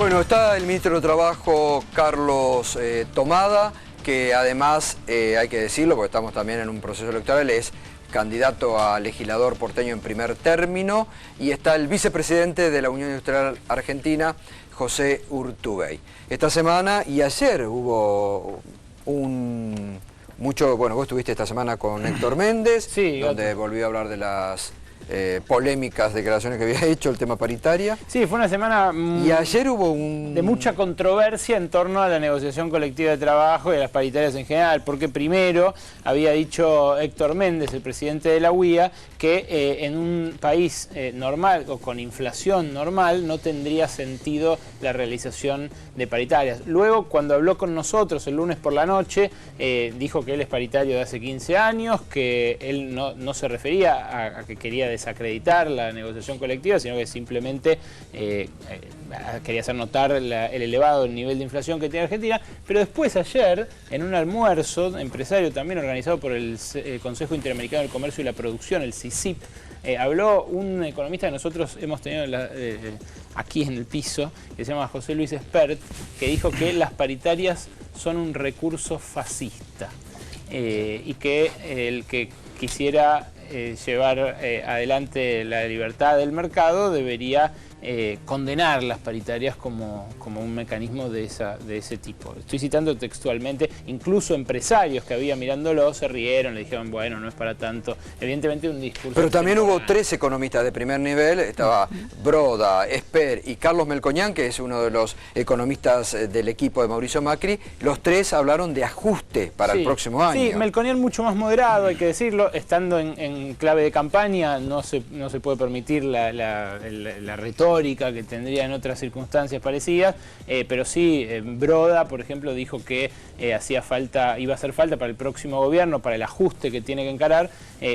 Bueno, está el ministro de Trabajo, Carlos Tomada, que además, hay que decirlo, porque estamos también en un proceso electoral, es candidato a legislador porteño en primer término, y está el vicepresidente de la Unión Industrial Argentina, José Urtubey. Esta semana y ayer hubo bueno, vos estuviste esta semana con Héctor Méndez, sí, donde volvió a hablar de las polémicas declaraciones que había hecho, el tema paritaria. Sí, fue una semana y ayer hubo de mucha controversia en torno a la negociación colectiva de trabajo y a las paritarias en general, porque primero había dicho Héctor Méndez, el presidente de la UIA, que en un país normal o con inflación normal no tendría sentido la realización de paritarias. Luego, cuando habló con nosotros el lunes por la noche, dijo que él es paritario de hace 15 años, que él no se refería a que quería desacreditar la negociación colectiva, sino que simplemente quería hacer notar el elevado nivel de inflación que tiene Argentina. Pero después, ayer, en un almuerzo empresario también organizado por el Consejo Interamericano del Comercio y la Producción, el CICIP, habló un economista que nosotros hemos tenido aquí en el piso, que se llama José Luis Espert, que dijo que las paritarias son un recurso fascista y que el que quisiera llevar adelante la libertad del mercado debería condenar las paritarias como un mecanismo de ese tipo. Estoy citando textualmente, incluso empresarios que había mirándolo se rieron, le dijeron, bueno, no es para tanto. Evidentemente un discurso... Pero también hubo 3 economistas de primer nivel, estaba Broda, Esper y Carlos Melcoñán, que es uno de los economistas del equipo de Mauricio Macri. Los 3 hablaron de ajuste para el próximo año. Sí, Melcoñán mucho más moderado, hay que decirlo, estando en clave de campaña, no se puede permitir la retórica que tendría en otras circunstancias parecidas, pero sí, Broda, por ejemplo, dijo que iba a hacer falta para el próximo gobierno, para el ajuste que tiene que encarar,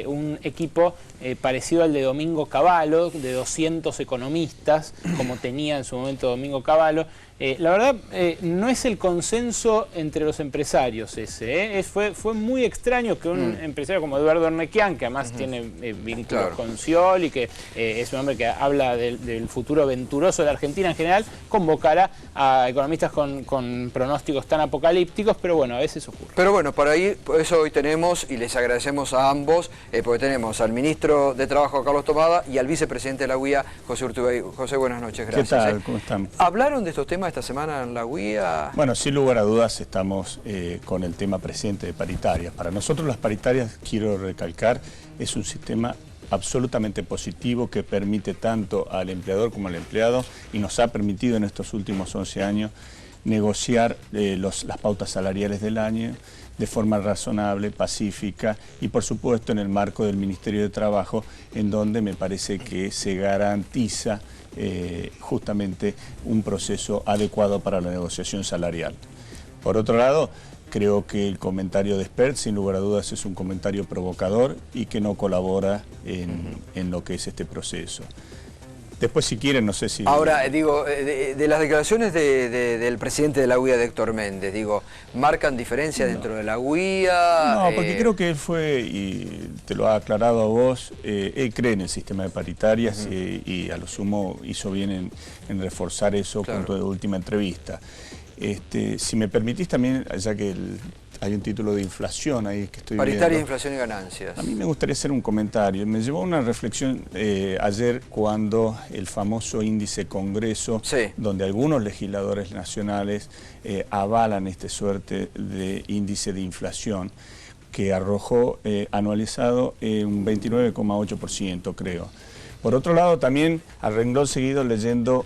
un equipo parecido al de Domingo Cavallo, de 200 economistas, como tenía en su momento Domingo Cavallo. La verdad, no es el consenso entre los empresarios ese. Fue muy extraño que un empresario como Eduardo Ornequian, que además tiene vínculos con Sciol y que es un hombre que habla del futuro venturoso de la Argentina en general, convocara a economistas con pronósticos tan apocalípticos, pero bueno, a veces ocurre. Pero bueno, por eso hoy tenemos, y les agradecemos a ambos, porque tenemos al ministro de Trabajo, Carlos Tomada, y al vicepresidente de la UIA, José Urtubey. José, buenas noches, gracias. ¿Qué tal? ¿Cómo están? ¿Hablaron de estos temas esta semana en la UIA? Bueno, sin lugar a dudas estamos con el tema presente de paritarias. Para nosotros las paritarias, quiero recalcar, es un sistema absolutamente positivo que permite tanto al empleador como al empleado y nos ha permitido en estos últimos 11 años negociar las pautas salariales del año de forma razonable, pacífica y por supuesto en el marco del Ministerio de Trabajo, en donde me parece que se garantiza justamente un proceso adecuado para la negociación salarial. Por otro lado, creo que el comentario de Espert, sin lugar a dudas, es un comentario provocador y que no colabora en lo que es este proceso. Después, si quieren, no sé si... Ahora, digo, de las declaraciones del presidente de la UIA, de Héctor Méndez, digo, ¿marcan diferencia dentro de la UIA? No, porque creo que él fue, y te lo ha aclarado a vos, él cree en el sistema de paritarias y a lo sumo hizo bien en reforzar eso con tu última entrevista. Si me permitís también, ya que hay un título de inflación ahí que estoy Paritaria, viendo. inflación y ganancias. A mí me gustaría hacer un comentario. Me llevó a una reflexión ayer cuando el famoso índice Congreso, donde algunos legisladores nacionales avalan esta suerte de índice de inflación, que arrojó anualizado un 29,8%, creo. Por otro lado, también a renglón seguido leyendo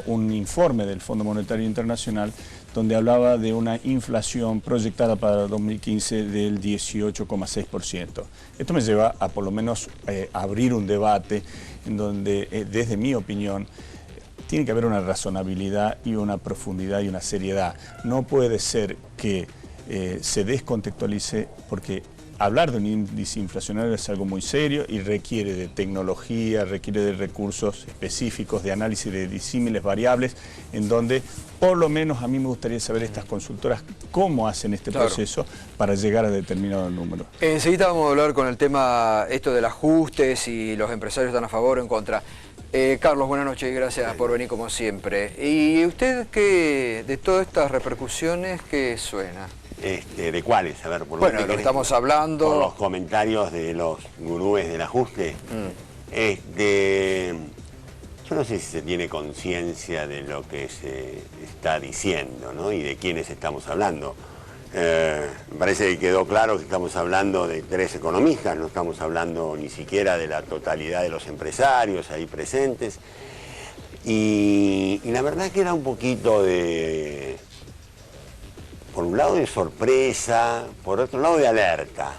un informe del Fondo Monetario Internacional donde hablaba de una inflación proyectada para el 2015 del 18,6%. Esto me lleva a por lo menos abrir un debate en donde, desde mi opinión, tiene que haber una razonabilidad y una profundidad y una seriedad. No puede ser que se descontextualice porque... Hablar de un índice inflacionario es algo muy serio y requiere de tecnología, requiere de recursos específicos, de análisis de disímiles variables, en donde por lo menos a mí me gustaría saber estas consultoras cómo hacen este proceso para llegar a determinado número. Enseguida vamos a hablar con el tema esto del ajuste, si los empresarios están a favor o en contra. Carlos, buenas noches y gracias por venir como siempre. ¿Y usted qué, de todas estas repercusiones, qué suena? ¿De cuáles? A ver, por bueno, de lo que estamos hablando. Por los comentarios de los gurúes del ajuste. Yo no sé si se tiene conciencia de lo que se está diciendo, ¿no? Y de quiénes estamos hablando. Me parece que quedó claro que estamos hablando de 3 economistas, no estamos hablando ni siquiera de la totalidad de los empresarios ahí presentes. Y la verdad que era un poquito de, por un lado de sorpresa, por otro lado de alerta,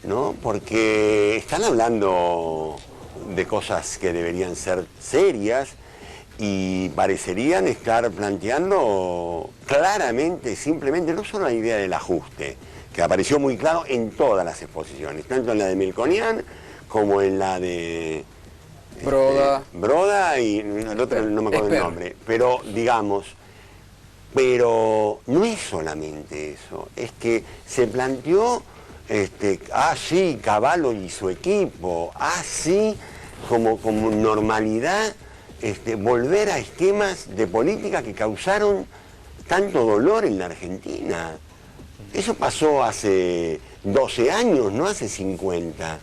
¿no? Porque están hablando de cosas que deberían ser serias y parecerían estar planteando claramente, simplemente, no solo la idea del ajuste, que apareció muy claro en todas las exposiciones, tanto en la de Melconian como en la de Broda y el otro no me acuerdo el nombre, pero digamos, pero no es solamente eso, es que se planteó, sí, Cavallo y su equipo, sí, como normalidad, volver a esquemas de política que causaron tanto dolor en la Argentina. Eso pasó hace 12 años, no hace 50.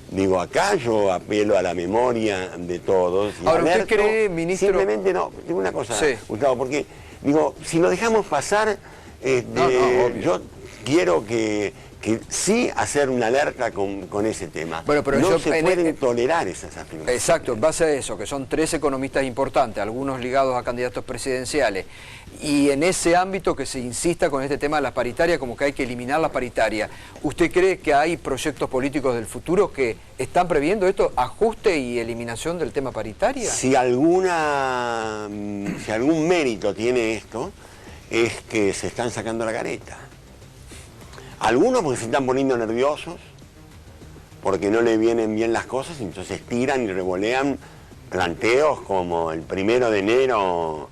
Digo, acá yo apelo a la memoria de todos. Y ahora, ¿usted cree, ministro? Simplemente no, digo una cosa, sí, Gustavo, porque, digo, si lo dejamos pasar, yo quiero que sí hacer una alerta con ese tema. Bueno, pero no se pueden tolerar esas afirmaciones. Exacto, en base a eso, que son 3 economistas importantes, algunos ligados a candidatos presidenciales, y en ese ámbito que se insista con este tema de la paritaria, como que hay que eliminar la paritaria. ¿Usted cree que hay proyectos políticos del futuro que están previendo esto, ajuste y eliminación del tema paritaria? Si algún mérito tiene esto, es que se están sacando la careta. Algunos porque se están poniendo nerviosos, porque no le vienen bien las cosas, y entonces tiran y revolean planteos como el 1 de enero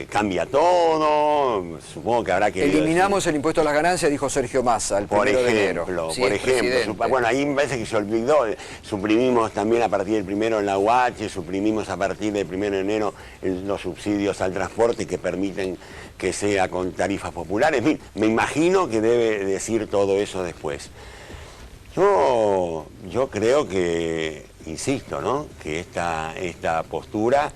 cambia todo, supongo que habrá que... Eliminamos el impuesto a las ganancias, dijo Sergio Massa, el 1 de enero. Por ejemplo, bueno, ahí me parece que se olvidó, suprimimos también a partir del 1 en la UH, suprimimos a partir del 1 de enero los subsidios al transporte que permiten que sea con tarifas populares. En fin, me imagino que debe decir todo eso después. Yo creo que, insisto, ¿no?, que esta postura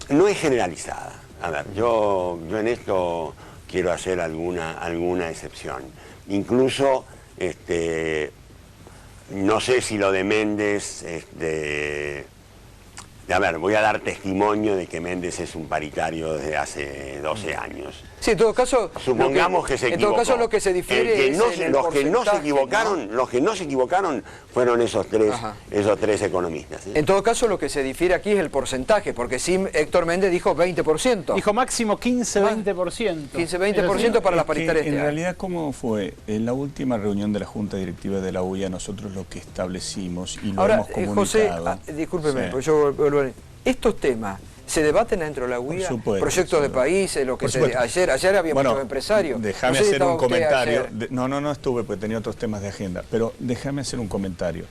no es generalizada. A ver, yo en esto quiero hacer alguna excepción. Incluso, no sé si lo de Méndez, a ver, voy a dar testimonio de que Méndez es un paritario desde hace 12 años. Sí, en todo caso, supongamos que se equivocó. En todo caso, lo que se difiere es los que no se equivocaron fueron esos tres economistas. En todo caso, lo que se difiere aquí es el porcentaje, porque sí, Héctor Méndez dijo 20%. Dijo máximo 15-20%. 15-20% para la paritaria. En realidad, ¿cómo fue? En la última reunión de la Junta Directiva de la UIA, nosotros lo que establecimos y lo hemos comunicado... José, discúlpeme, porque yo vuelvo a... Estos temas se debaten dentro de la UIA, proyectos de país, lo que ayer había muchos empresarios. Déjame hacer un comentario. No estuve porque tenía otros temas de agenda, pero déjame hacer un comentario.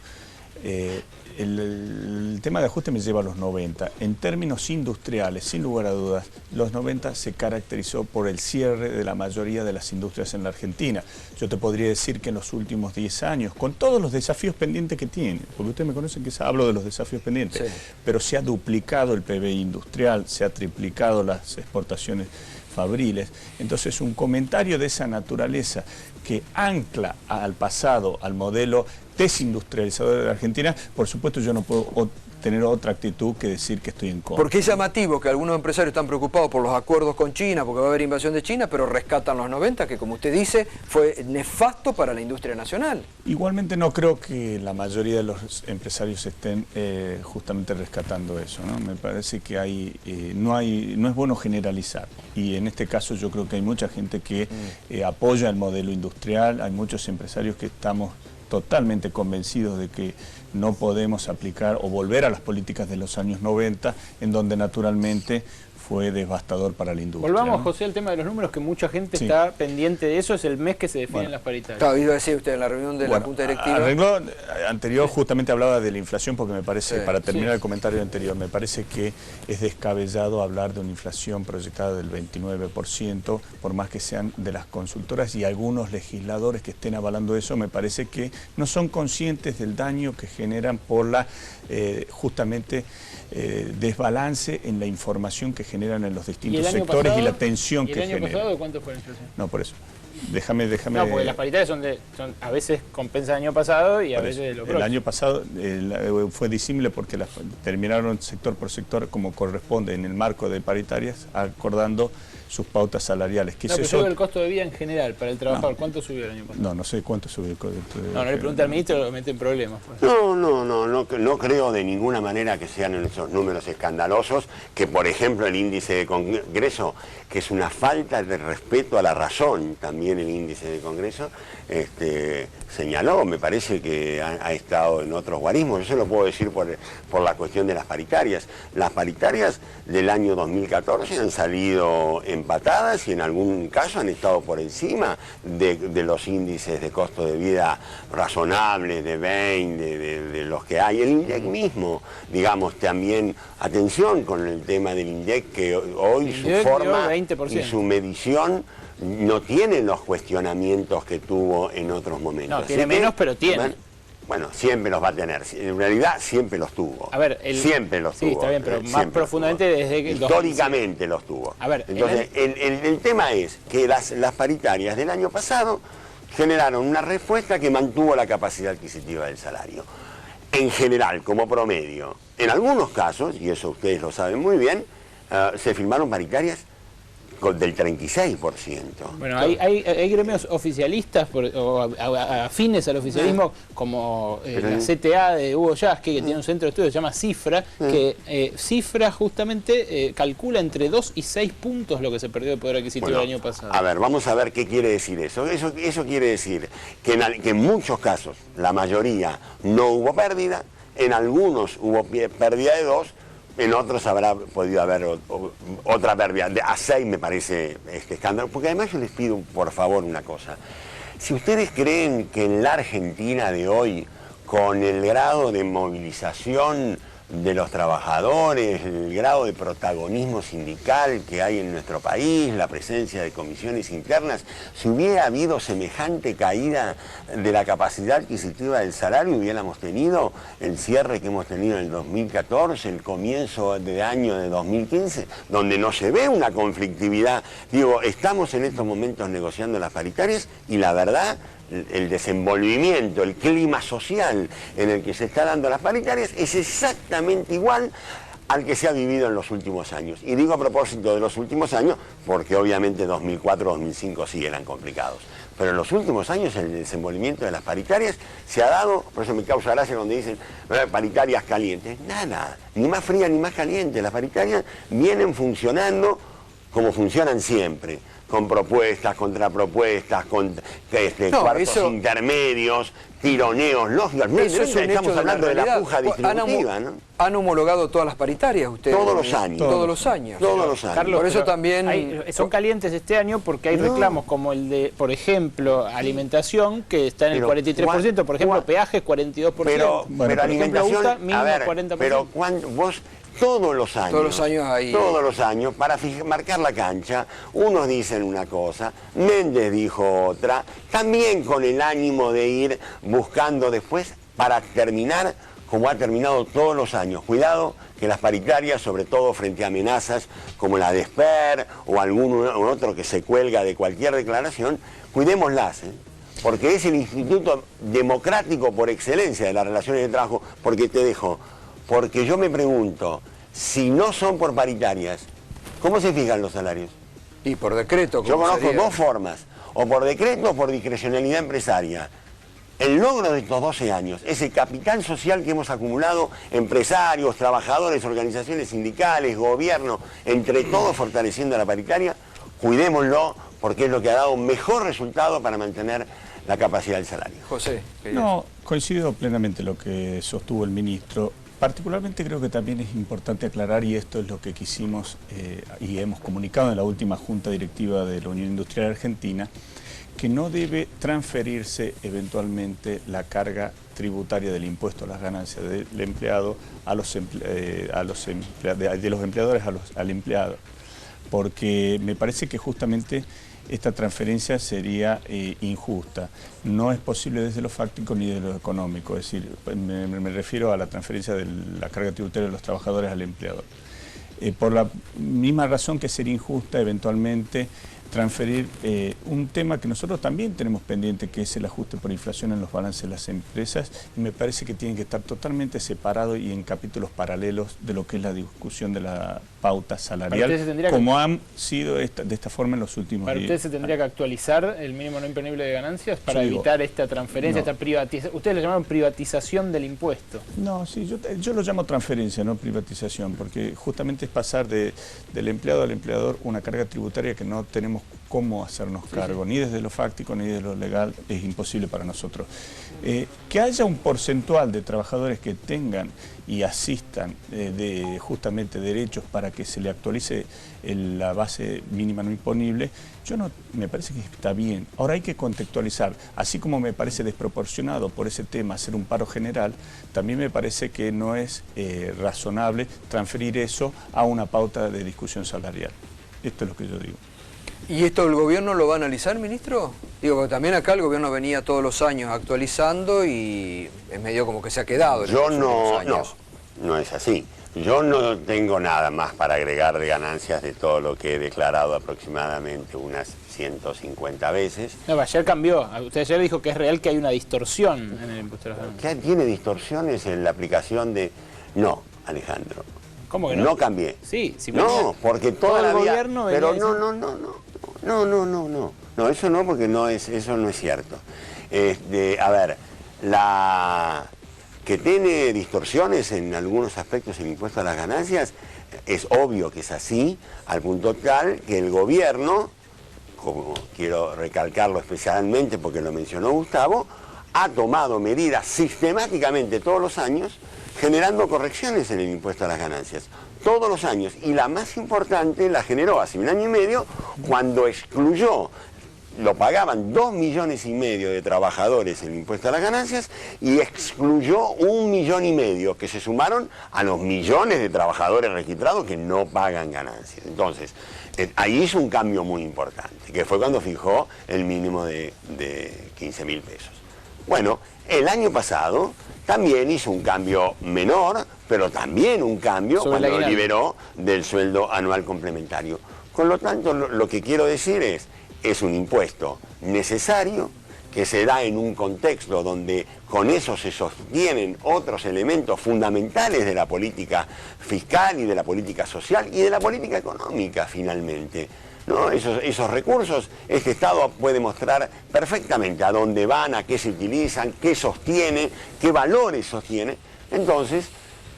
El tema de ajuste me lleva a los 90. En términos industriales, sin lugar a dudas, los 90 se caracterizó por el cierre de la mayoría de las industrias en la Argentina. Yo te podría decir que en los últimos 10 años, con todos los desafíos pendientes que tiene, porque ustedes me conocen que hablo de los desafíos pendientes, pero se ha duplicado el PBI industrial, se ha triplicado las exportaciones fabriles. Entonces, un comentario de esa naturaleza que ancla al pasado, al modelo desindustrializador de la Argentina, por supuesto yo no puedo tener otra actitud que decir que estoy en contra. Porque es llamativo que algunos empresarios están preocupados por los acuerdos con China, porque va a haber invasión de China, pero rescatan los 90, que como usted dice, fue nefasto para la industria nacional. Igualmente no creo que la mayoría de los empresarios estén justamente rescatando eso, ¿no? Me parece que no es bueno generalizar. Y en este caso yo creo que hay mucha gente que apoya el modelo industrial, hay muchos empresarios que estamos totalmente convencidos de que no podemos aplicar o volver a las políticas de los años 90, en donde naturalmente fue devastador para la industria. Volvamos, ¿no? José, al tema de los números, que mucha gente está pendiente de eso. Es el mes que se definen las paritarias. Claro, iba a decir usted en la reunión de la Junta Directiva. Arregló anterior justamente hablaba de la inflación, porque me parece, para terminar el comentario anterior, me parece que es descabellado hablar de una inflación proyectada del 29%, por más que sean de las consultoras y algunos legisladores que estén avalando eso. Me parece que no son conscientes del daño que generan por la justamente desbalance en la información que generan en los distintos sectores y la tensión que generan. ¿Y el año pasado cuánto fue la inflación? No, por eso. Déjame. No, porque las paritarias son a veces compensa el año pasado y a veces lo próximo. El año pasado fue disímil porque terminaron sector por sector como corresponde en el marco de paritarias, acordando sus pautas salariales. No, pero sube el costo de vida en general para el trabajador. ¿Cuánto subió el año pasado? No sé cuánto subió el costo de vida. No le pregunta al ministro, lo mete en problemas. Pues. No creo de ninguna manera que sean esos números escandalosos, que por ejemplo el índice de Congreso, que es una falta de respeto a la razón, también el índice de Congreso, señaló, me parece que ha estado en otros guarismos. Yo se lo puedo decir por la cuestión de las paritarias. Las paritarias del año 2014 han salido empatadas y en algún caso han estado por encima de los índices de costo de vida razonables, de 20, de los que hay. El INDEC mismo, digamos, también, atención con el tema del INDEC, que hoy su forma y su medición no tiene los cuestionamientos que tuvo en otros momentos. No, tiene menos, pero tiene. Bueno, siempre los va a tener. En realidad siempre los tuvo. A ver, siempre los tuvo. Sí, está bien, pero más profundamente desde que... Históricamente los tuvo. A ver, entonces, el tema es que las paritarias del año pasado generaron una respuesta que mantuvo la capacidad adquisitiva del salario. En general, como promedio. En algunos casos, y eso ustedes lo saben muy bien, se firmaron paritarias del 36%. Bueno, hay gremios oficialistas o afines al oficialismo, como la CTA de Hugo Yasky, que tiene un centro de estudio que se llama Cifra, que Cifra justamente calcula entre 2 y 6 puntos lo que se perdió de poder adquisitivo el año pasado. A ver, vamos a ver qué quiere decir eso. Eso quiere decir que en muchos casos, la mayoría, no hubo pérdida, en algunos hubo pérdida de 2, en otros habrá podido haber otra pérdida. A 6 me parece escándalo, porque además yo les pido por favor una cosa. Si ustedes creen que en la Argentina de hoy, con el grado de movilización de los trabajadores, el grado de protagonismo sindical que hay en nuestro país, la presencia de comisiones internas, si hubiera habido semejante caída de la capacidad adquisitiva del salario, hubiéramos tenido el cierre que hemos tenido en el 2014, el comienzo de año de 2015, donde no se ve una conflictividad. Digo, estamos en estos momentos negociando las paritarias y la verdad, el desenvolvimiento, el clima social en el que se está dando las paritarias es exactamente igual al que se ha vivido en los últimos años. Y digo a propósito de los últimos años, porque obviamente 2004-2005 sí eran complicados. Pero en los últimos años el desenvolvimiento de las paritarias se ha dado, por eso me causa gracia cuando dicen paritarias calientes. Nada, ni más fría ni más caliente. Las paritarias vienen funcionando como funcionan siempre, con propuestas, contrapropuestas, con cuartos intermedios, tironeos lógicos. Estamos hablando de la puja distributiva, ¿no? ¿Han homologado todas las paritarias ustedes? Todos los años. Todos los años. Todos los años. Carlos, por eso también... son calientes este año porque hay reclamos como el de, por ejemplo, alimentación, que está en el 43%, por ejemplo, peajes 42%. Pero alimentación, UTA, mínimo 40%. Pero vos... Todos los años, para marcar la cancha, unos dicen una cosa, Méndez dijo otra, también con el ánimo de ir buscando después para terminar como ha terminado todos los años. Cuidado que las paritarias, sobre todo frente a amenazas como la de Esper o algún otro que se cuelga de cualquier declaración, cuidémoslas, porque es el instituto democrático por excelencia de las relaciones de trabajo, porque porque yo me pregunto, si no son por paritarias, ¿cómo se fijan los salarios? Y por decreto. Yo conozco dos formas, o por decreto o por discrecionalidad empresaria. El logro de estos 12 años, ese capital social que hemos acumulado, empresarios, trabajadores, organizaciones sindicales, gobierno, entre todos fortaleciendo la paritaria, cuidémoslo porque es lo que ha dado un mejor resultado para mantener la capacidad del salario. José. No, coincido plenamente lo que sostuvo el ministro. Particularmente creo que también es importante aclarar, y esto es lo que quisimos y hemos comunicado en la última Junta Directiva de la Unión Industrial Argentina, que no debe transferirse eventualmente la carga tributaria del impuesto a las ganancias del empleado de los empleadores al empleado, porque me parece que justamente esta transferencia sería injusta. No es posible desde lo fáctico ni de lo económico, es decir, me refiero a la transferencia de la carga tributaria de los trabajadores al empleador. Por la misma razón que sería injusta eventualmente transferir un tema que nosotros también tenemos pendiente, que es el ajuste por inflación en los balances de las empresas, y me parece que tiene que estar totalmente separado y en capítulos paralelos de lo que es la discusión de la pauta salarial, como han sido de esta forma en los últimos días. ¿Para usted se tendría que actualizar el mínimo no imponible de ganancias para evitar esta transferencia, esta privatización? Ustedes le llamaron privatización del impuesto. No, sí, yo lo llamo transferencia, no privatización, porque justamente es pasar del empleado al empleador una carga tributaria que no tenemos cómo hacernos cargo, ni desde lo fáctico ni desde lo legal, es imposible para nosotros. Que haya un porcentual de trabajadores que tengan y asistan justamente derechos para que se le actualice la base mínima no imponible, me parece que está bien. Ahora hay que contextualizar, así como me parece desproporcionado por ese tema hacer un paro general, también me parece que no es razonable transferir eso a una pauta de discusión salarial. Esto es lo que yo digo. ¿Y esto el gobierno lo va a analizar, ministro? Digo, porque también acá el gobierno venía todos los años actualizando y es medio como que se ha quedado en los últimos años. No es así. Yo no tengo nada más para agregar de ganancias de todo lo que he declarado aproximadamente unas 150 veces. No, ayer cambió. Usted ayer dijo que es real que hay una distorsión en el impuesto de las ganancias. ¿Qué tiene distorsiones en la aplicación de...? No, Alejandro. ¿Cómo que no? No cambié. Sí, sí. No, porque toda la vida... Pero no. No, eso no, porque eso no es cierto. A ver, que tiene distorsiones en algunos aspectos el impuesto a las ganancias, es obvio que es así, al punto tal que el gobierno, como quiero recalcarlo especialmente porque lo mencionó Gustavo, ha tomado medidas sistemáticamente todos los años generando correcciones en el impuesto a las ganancias. Todos los años. Y la más importante la generó hace 1 año y medio cuando excluyó, lo pagaban 2,5 millones de trabajadores el impuesto a las ganancias y excluyó 1,5 millones que se sumaron a los millones de trabajadores registrados que no pagan ganancias. Entonces, ahí hizo un cambio muy importante, que fue cuando fijó el mínimo de 15.000 pesos. Bueno, el año pasado también hizo un cambio menor, pero también un cambio cuando lo liberó del sueldo anual complementario. Con lo tanto, lo que quiero decir es un impuesto necesario que se da en un contexto donde con eso se sostienen otros elementos fundamentales de la política fiscal y de la política social y de la política económica finalmente. ¿No? Esos recursos, este Estado puede mostrar perfectamente a dónde van, a qué se utilizan, qué sostiene, qué valores sostiene. Entonces,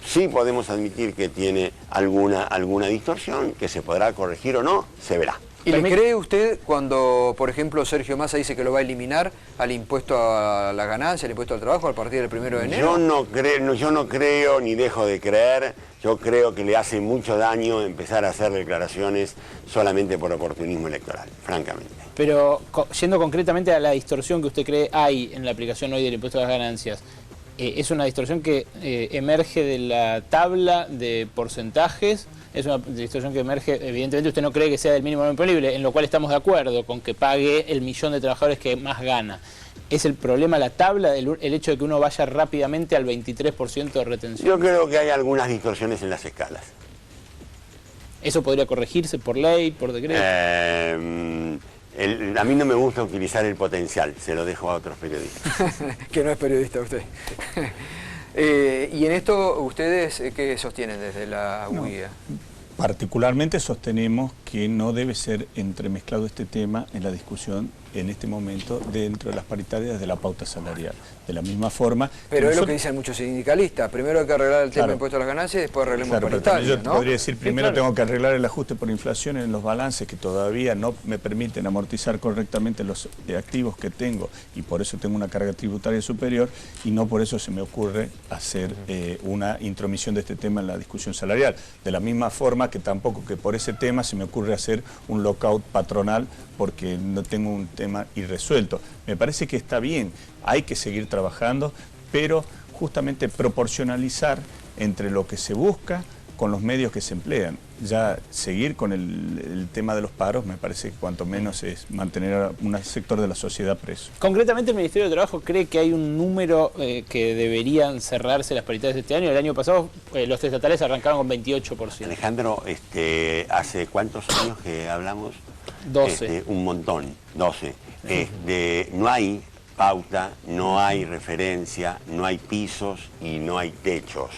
sí podemos admitir que tiene alguna distorsión, que se podrá corregir o no, se verá. ¿Y le cree usted cuando, por ejemplo, Sergio Massa dice que lo va a eliminar al impuesto a la ganancia, al impuesto al trabajo a partir del 1 de enero? Yo no creo ni dejo de creer. Yo creo que le hace mucho daño empezar a hacer declaraciones solamente por oportunismo electoral, francamente. Pero yendo concretamente a la distorsión que usted cree hay en la aplicación hoy del impuesto a las ganancias, ¿es una distorsión que emerge de la tabla de porcentajes? Es una distorsión que emerge, evidentemente usted no cree que sea del mínimo no imponible, en lo cual estamos de acuerdo con que pague el millón de trabajadores que más gana. ¿Es el problema la tabla, el hecho de que uno vaya rápidamente al 23% de retención? Yo creo que hay algunas distorsiones en las escalas. ¿Eso podría corregirse por ley, por decreto? A mí no me gusta utilizar el potencial, se lo dejo a otros periodistas. Que no es periodista usted. Y en esto, ¿ustedes qué sostienen desde la UIA? Particularmente sostenemos que no debe ser entremezclado este tema en la discusión en este momento dentro de las paritarias de la pauta salarial. De la misma forma... Pero es lo que dicen muchos sindicalistas. Primero hay que arreglar el tema de impuestos a las ganancias y después arreglemos paritarias, yo ¿no? podría decir, primero tengo que arreglar el ajuste por inflación en los balances que todavía no me permiten amortizar correctamente los activos que tengo y por eso tengo una carga tributaria superior y no por eso se me ocurre hacer una intromisión de este tema en la discusión salarial. De la misma forma que tampoco que por ese tema se me ocurre hacer un lockout patronal porque no tengo un tema irresuelto. Me parece que está bien, hay que seguir trabajando, pero justamente proporcionalizar entre lo que se busca con los medios que se emplean. Ya seguir con el tema de los paros me parece que cuanto menos es mantener a un sector de la sociedad preso. Concretamente el Ministerio de Trabajo cree que hay un número que deberían cerrarse las paritarias este año. El año pasado los estatales arrancaron con 28%. Alejandro, ¿hace cuántos años que hablamos? 12. Un montón, 12. No hay pauta, no hay referencia, no hay pisos y no hay techos.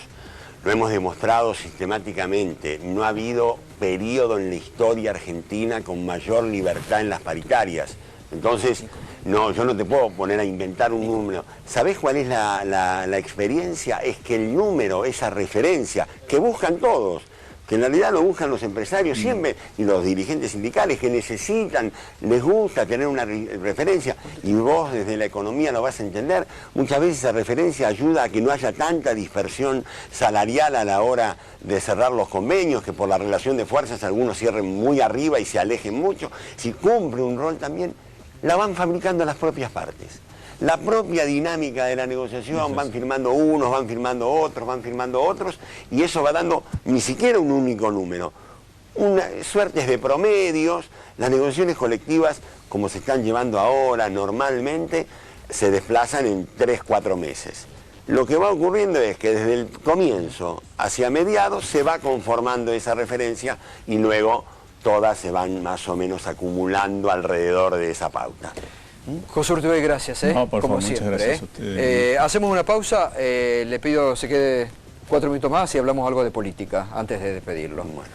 Lo hemos demostrado sistemáticamente. No ha habido periodo en la historia argentina con mayor libertad en las paritarias. Entonces, no, yo no te puedo poner a inventar un número. ¿Sabés cuál es la experiencia? Es que el número, esa referencia, que buscan todos, que en realidad lo buscan los empresarios siempre y los dirigentes sindicales que necesitan, les gusta tener una referencia y vos desde la economía lo vas a entender. Muchas veces esa referencia ayuda a que no haya tanta dispersión salarial a la hora de cerrar los convenios, que por la relación de fuerzas algunos cierren muy arriba y se alejen mucho. Si cumple un rol también, la van fabricando las propias partes. La propia dinámica de la negociación, van firmando unos, van firmando otros, y eso va dando ni siquiera un único número. Suertes de promedios, las negociaciones colectivas, como se están llevando ahora normalmente, se desplazan en 3-4 meses. Lo que va ocurriendo es que desde el comienzo hacia mediados se va conformando esa referencia y luego todas se van más o menos acumulando alrededor de esa pauta. José Urtubey, gracias, No, por como favor, siempre. muchas gracias a ustedes. Hacemos una pausa, le pido se quede 4 minutos más y hablamos algo de política antes de despedirlo. Bueno.